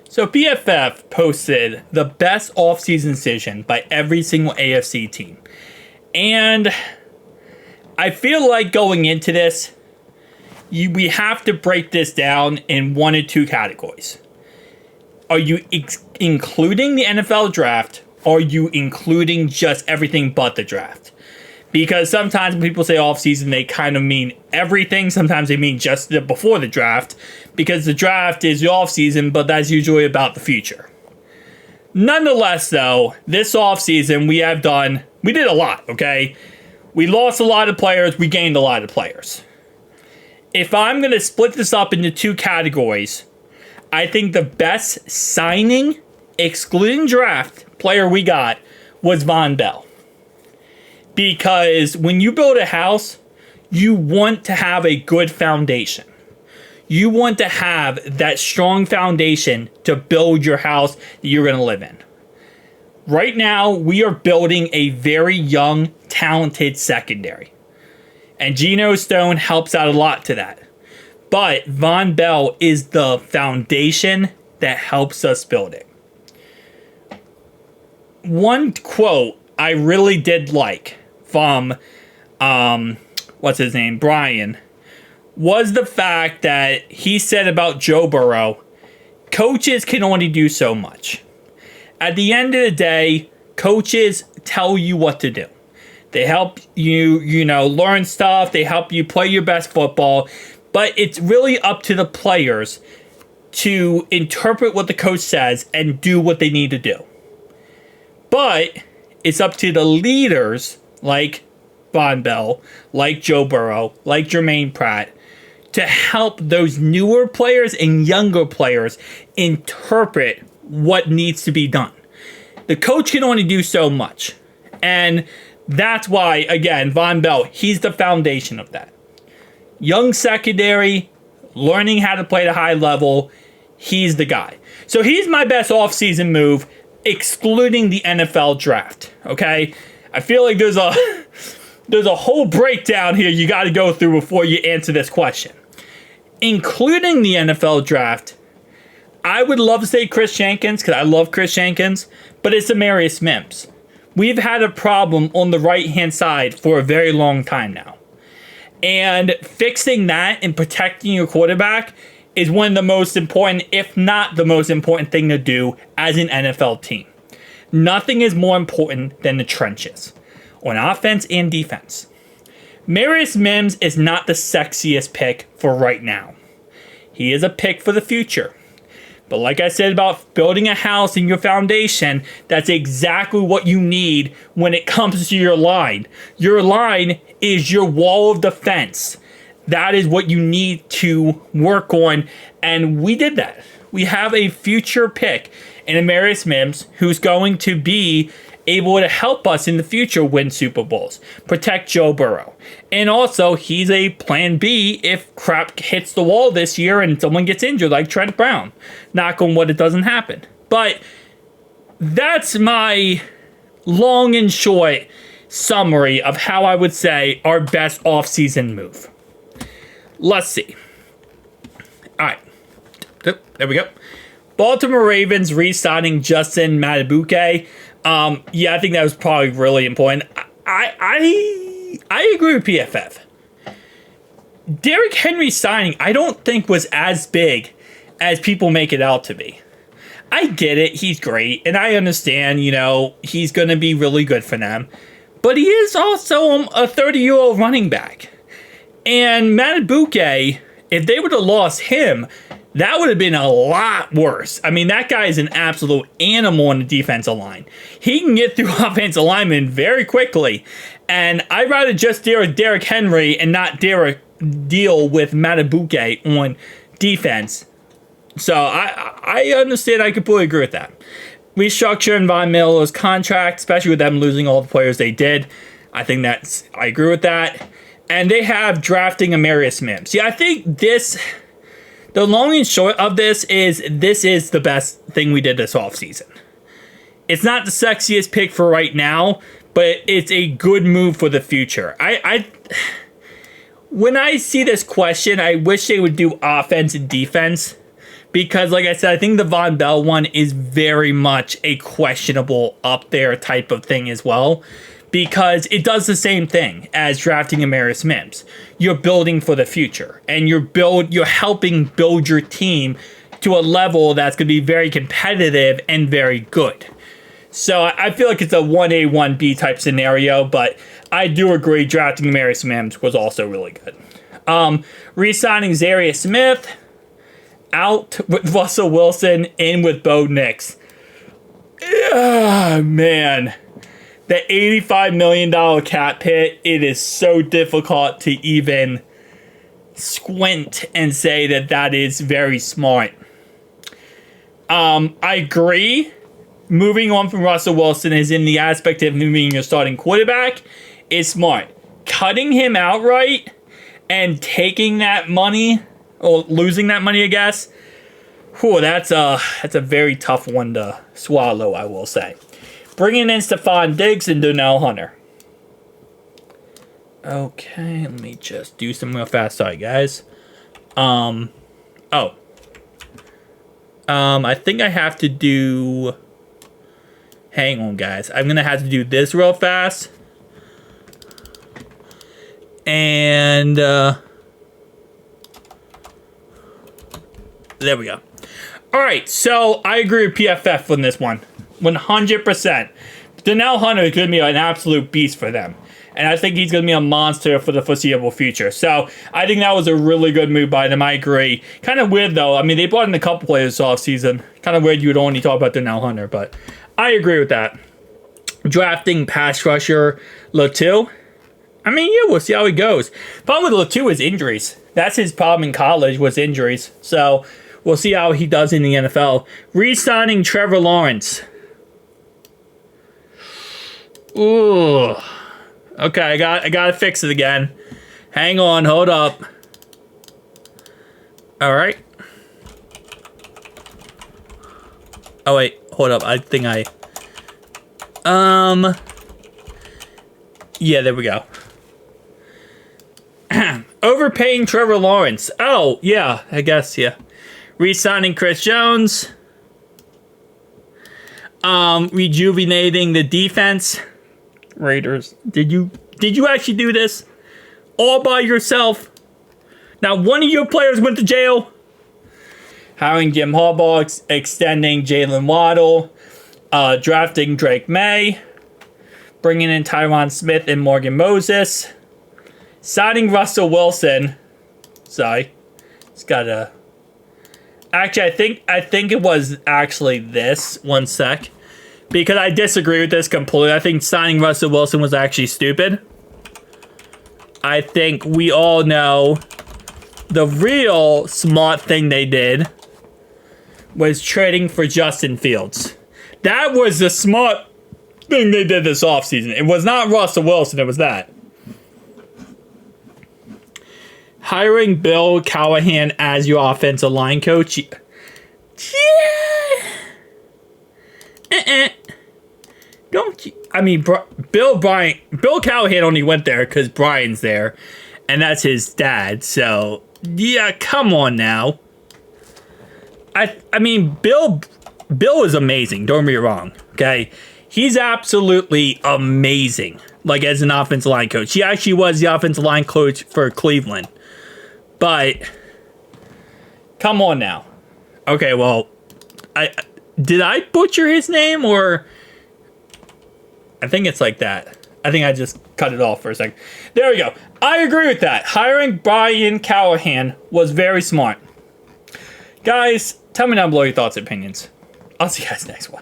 So PFF posted the best offseason decision by every single AFC team. And I feel like going into this, we have to break this down in one or two categories. Are you including the NFL draft? Or are you including just everything but the draft? Because sometimes when people say offseason, they kind of mean everything. Sometimes they mean just before the draft. Because the draft is the offseason, but that's usually about the future. Nonetheless, though, this offseason we did a lot, okay? We lost a lot of players, we gained a lot of players. If I'm going to split this up into two categories, I think the best signing, excluding draft, player we got was Von Bell. Because when you build a house, you want to have a good foundation. You want to have that strong foundation to build your house that you're going to live in. Right now, we are building a very young, talented secondary. And Geno Stone helps out a lot to that. But Von Bell is the foundation that helps us build it. One quote I really did like from, what's his name, Brian, was the fact that he said about Joe Burrow, coaches can only do so much. At the end of the day, coaches tell you what to do. They help you, learn stuff. They help you play your best football. But it's really up to the players to interpret what the coach says and do what they need to do. But it's up to the leaders like Von Bell, like Joe Burrow, like Jermaine Pratt, to help those newer players and younger players interpret what needs to be done. The coach can only do so much. And that's why, again, Von Bell, he's the foundation of that. Young secondary, learning how to play at a high level, he's the guy. So he's my best offseason move, excluding the NFL draft, okay? I feel like there's a whole breakdown here you got to go through before you answer this question. Including the NFL draft, I would love to say Chris Jenkins, because I love Chris Jenkins, but it's Amarius Mims. We've had a problem on the right-hand side for a very long time now. And fixing that and protecting your quarterback is one of the most important, if not the most important thing to do as an NFL team. Nothing is more important than the trenches, on offense and defense. Amarius Mims is not the sexiest pick for right now. He is a pick for the future. But like I said about building a house and your foundation, that's exactly what you need when it comes to your line. Your line is your wall of defense. That is what you need to work on, and we did that. We have a future pick in Amarius Mims who's going to be able to help us in the future win Super Bowls, protect Joe Burrow. And also, he's a plan B if crap hits the wall this year and someone gets injured like Trent Brown. Knock on wood, it doesn't happen. But that's my long and short summary of how I would say our best offseason move. Let's see. All right. There we go. Baltimore Ravens re-signing Justin Madubuike. Yeah, I think that was probably really important. I agree with PFF. Derrick Henry signing, I don't think was as big as people make it out to be. I get it, he's great, and I understand, he's going to be really good for them. But he is also a 30-year-old running back. And Madubuike, if they would have lost him, that would have been a lot worse. I mean, that guy is an absolute animal on the defensive line. He can get through offensive linemen very quickly. And I'd rather just deal with Derrick Henry and not deal with Madubuike on defense. So I understand. I completely agree with that. Restructuring Von Miller's contract, especially with them losing all the players they did. I agree with that. And they have drafting Amarius Mims. Yeah, I think the long and short of this is the best thing we did this offseason. It's not the sexiest pick for right now, but it's a good move for the future. When I see this question, I wish they would do offense and defense, Because, like I said, I think the Von Bell one is very much a questionable up there type of thing as well. Because it does the same thing as drafting Emarius Mims. You're building for the future. And you're helping build your team to a level that's going to be very competitive and very good. So I feel like it's a 1A, 1B type scenario. But I do agree drafting Emarius Mims was also really good. Re-signing Zaire Smith. Out with Russell Wilson, in with Bo Nix. Yeah, man. The $85 million cap hit, it is so difficult to even squint and say that that is very smart. I agree. Moving on from Russell Wilson is in the aspect of moving your starting quarterback is smart. Cutting him outright and taking that money, or losing that money, I guess. Whew, that's a very tough one to swallow, I will say. Bringing in Stephon Diggs and Donnell Hunter. Okay, let me just do some real fast. Sorry, guys. I think I have to do... Hang on, guys. I'm going to have to do this real fast. And... There we go. Alright, so I agree with PFF on this one. 100%. Donnell Hunter is going to be an absolute beast for them. And I think he's going to be a monster for the foreseeable future. So I think that was a really good move by them. I agree. Kind of weird, though. I mean, they brought in a couple players this offseason. Kind of weird you would only talk about Donnell Hunter. But I agree with that. Drafting pass rusher Latu. I mean, yeah, we'll see how he goes. Problem with Latu is injuries. That's his problem in college, was injuries. So we'll see how he does in the NFL. Re-signing Trevor Lawrence. Ooh. Okay, I gotta fix it again. Hang on, hold up. Alright. Oh wait, hold up. I think yeah, there we go. Overpaying Trevor Lawrence. Oh, yeah, I guess, yeah. Re-signing Chris Jones. Rejuvenating the defense. Raiders. Did you actually do this? All by yourself? Now, one of your players went to jail. Hiring Jim Harbaugh, extending Jalen Waddle. Drafting Drake May. Bringing in Tyron Smith and Morgan Moses. Signing Russell Wilson. Sorry. It's got a... Actually, I think it was actually this. One sec. Because I disagree with this completely. I think signing Russell Wilson was actually stupid. I think we all know the real smart thing they did was trading for Justin Fields. That was the smart thing they did this offseason. It was not Russell Wilson, it was that. Hiring Bill Callahan as your offensive line coach. Yeah. Don't you? I mean, Bill Callahan only went there because Brian's there, and that's his dad. So yeah, come on now. I mean, Bill is amazing. Don't get me wrong. Okay, he's absolutely amazing. Like as an offensive line coach, he actually was the offensive line coach for Cleveland. But come on now. Okay, well, did I butcher his name or? I think it's like that. I think I just cut it off for a second. There we go. I agree with that. Hiring Brian Callahan was very smart. Guys, tell me down below your thoughts and opinions. I'll see you guys next one.